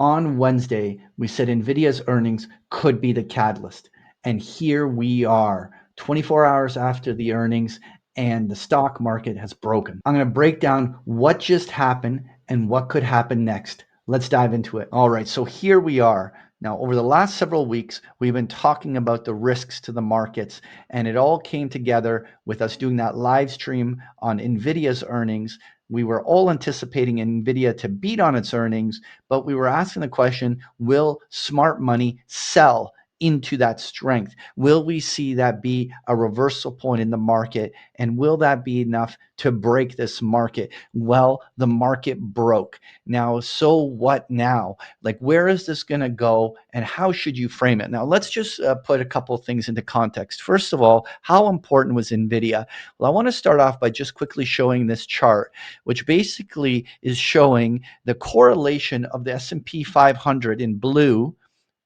On Wednesday, we said Nvidia's earnings could be the catalyst. And here we are, 24 hours after the earnings, and the stock market has broken. I'm going to break down what just happened and what could happen next. Let's dive into it. All right, so here we are. Now, over the last several weeks, we've been talking about the risks to the markets, and it all came together with us doing that live stream on Nvidia's earnings. We were all anticipating Nvidia to beat on its earnings, but we were asking the question, will smart money sell into that strength? Will we see that be a reversal point in the market? And will that be enough to break this market? Well, the market broke. Now, so what now? Like, where is this going to go and how should you frame it? Now, let's just put a couple of things into context. First of all, how important was Nvidia? Well, I want to start off by just quickly showing this chart, which basically is showing the correlation of the S&P 500 in blue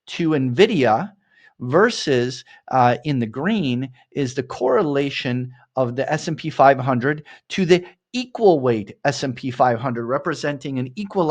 to Nvidia versus in the green is the correlation of the S&P 500 to the equal weight S&P 500, representing an equal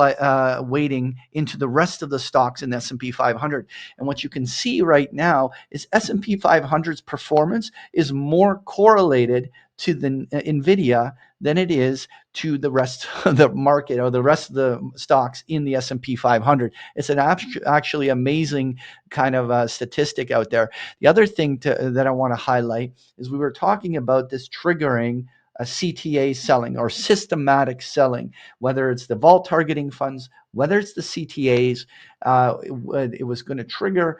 weighting into the rest of the stocks in the S&P 500. And what you can see right now is S&P 500's performance is more correlated to the Nvidia than it is to the rest of the market or the rest of the stocks in the S&P 500. It's an actually amazing kind of statistic out there. The other thing that I want to highlight is we were talking about this triggering a CTA selling or systematic selling, whether it's the vol targeting funds, whether it's the CTAs. It was going to trigger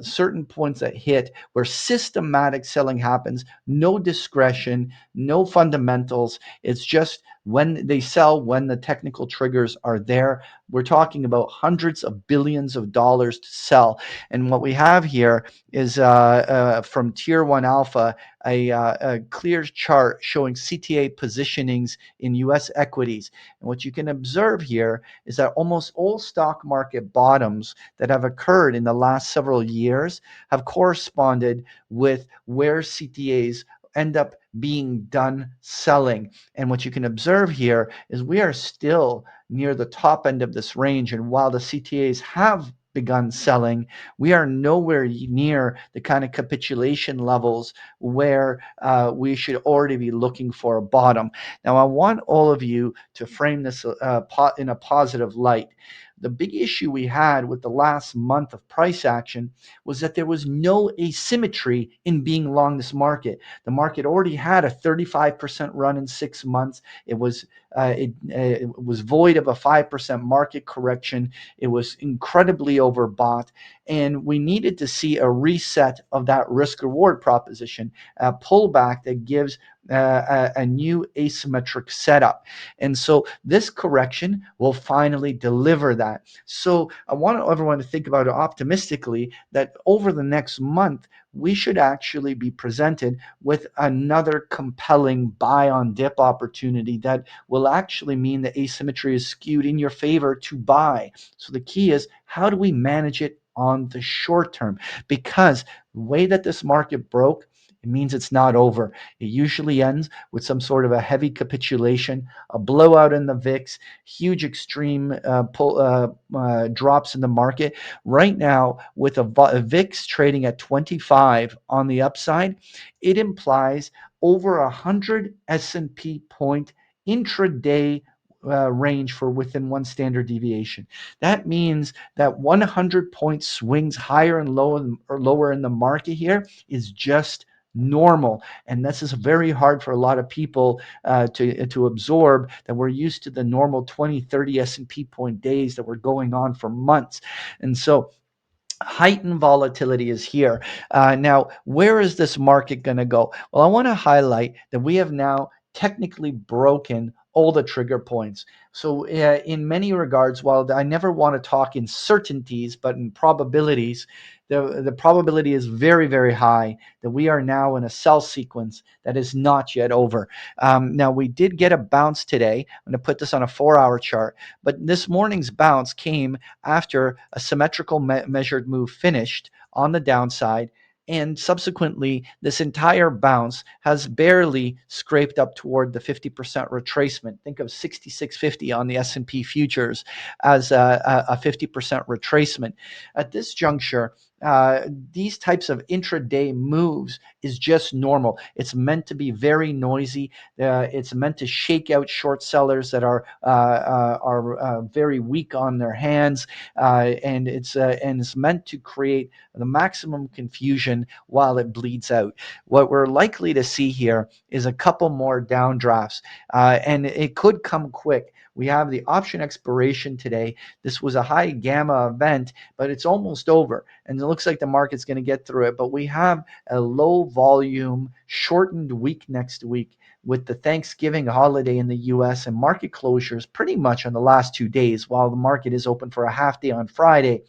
certain points that hit where systematic selling happens, no discretion, no fundamentals. It's just when they sell, when the technical triggers are there. We're talking about hundreds of billions of dollars to sell. And what we have here is from Tier 1 Alpha, a clear chart showing CTA positionings in US equities. And what you can observe here is that almost all stock market bottoms that have occurred in the last several years have corresponded with where CTAs end up being done selling. And what you can observe here is we are still near the top end of this range. And while the CTAs have begun selling, we are nowhere near the kind of capitulation levels where we should already be looking for a bottom. Now, I want all of you to frame this in a positive light. The big issue we had with the last month of price action was that there was no asymmetry in being long this market. The market already had a 35% run in 6 months. It was void of a 5% market correction. It was incredibly overbought, and we needed to see a reset of that risk reward proposition, a pullback that gives a new asymmetric setup. And so this correction will finally deliver that. So I want everyone to think about it optimistically that over the next month, we should actually be presented with another compelling buy on dip opportunity that will actually mean the asymmetry is skewed in your favor to buy. So the key is, how do we manage it on the short term? Because the way that this market broke, it means it's not over. It usually ends with some sort of a heavy capitulation, a blowout in the VIX, huge extreme drops in the market. Right now, with a VIX trading at 25 on the upside, it implies over 100 S&P point intraday range for within one standard deviation. That means that 100 point swings higher and lower in the market here is just normal. And this is very hard for a lot of people to absorb, that we're used to the normal 20, 30 S&P point days that were going on for months. And so heightened volatility is here. Now, where is this market going to go? Well, I want to highlight that we have now technically broken all the trigger points. So in many regards, while I never want to talk in certainties, but in probabilities, the probability is very, very high that we are now in a sell sequence that is not yet over. Now, we did get a bounce today. I'm going to put this on a 4-hour chart, but this morning's bounce came after a symmetrical measured move finished on the downside, And subsequently, this entire bounce has barely scraped up toward the 50% retracement. Think of 6650 on the S&P futures as a 50% retracement. At this juncture, these types of intraday moves is just normal. It's meant to be very noisy. It's meant to shake out short sellers that are very weak on their hands, and it's meant to create the maximum confusion while it bleeds out. What we're likely to see here is a couple more downdrafts, and it could come quick. We have the option expiration today. This was a high gamma event, but it's almost over, and it looks like the market's going to get through it. But we have a low volume, shortened week next week with the Thanksgiving holiday in the US and market closures pretty much on the last 2 days, while the market is open for a half day on Friday.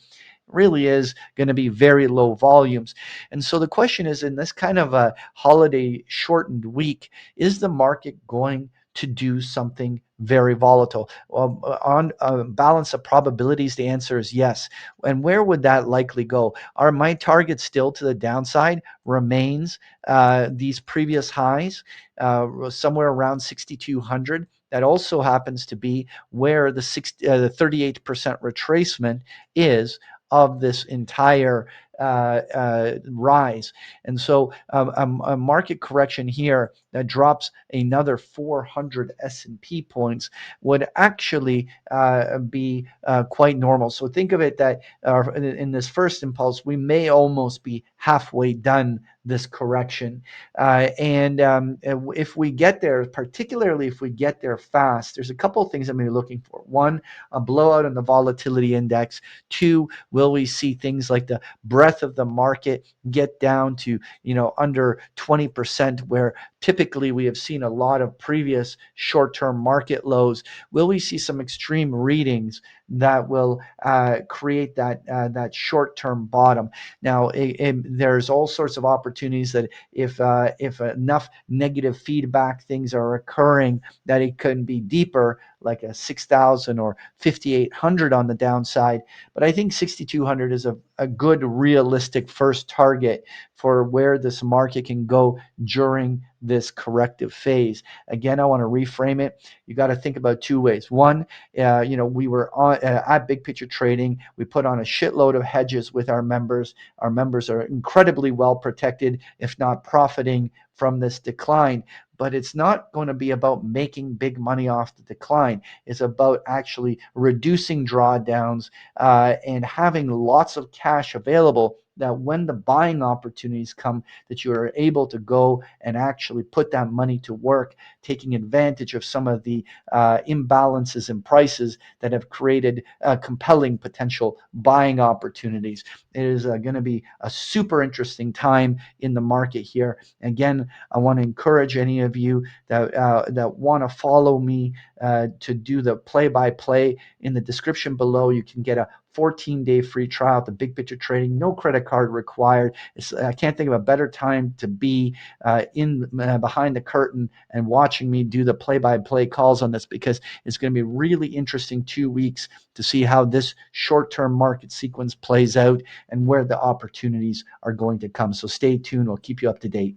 Really is going to be very low volumes. And so the question is, in this kind of a holiday shortened week, is the market going to do something very volatile? On balance of probabilities, the answer is yes. And where would that likely go? Are my targets still to the downside remains these previous highs, somewhere around 6,200? That also happens to be where the 38% retracement is of this entire rise. And so a market correction here that drops another 400 S&P points would actually be quite normal. So think of it that in this first impulse, we may almost be halfway done this correction. And if we get there, particularly if we get there fast, there's a couple of things I'm going to be looking for. One, a blowout in the volatility index. Two, will we see things like the breadth of the market get down to under 20%, where typically we have seen a lot of previous short-term market lows? Will we see some extreme readings that will create that short-term bottom? Now, there's all sorts of opportunities that if enough negative feedback things are occurring, that it can be deeper, like a 6,000 or 5,800 on the downside. But I think 6,200 is a good realistic first target for where this market can go during this corrective phase. Again, I want to reframe it. You got to think about two ways. One, we were at Big Picture Trading. We put on a shitload of hedges with our members. Our members are incredibly well protected, if not profiting from this decline. But it's not going to be about making big money off the decline. It's about actually reducing drawdowns and having lots of cash available, that when the buying opportunities come, that you are able to go and actually put that money to work, taking advantage of some of the imbalances in prices that have created compelling potential buying opportunities. It is going to be a super interesting time in the market here. Again, I want to encourage any of you that want to follow me to do the play-by-play. In the description below, you can get a 14-day free trial to Big Picture Trading. No credit card required. I can't think of a better time to be behind the curtain and watching me do the play-by-play calls on this, because it's going to be really interesting 2 weeks to see how this short-term market sequence plays out and where the opportunities are going to come. So stay tuned. We'll keep you up to date.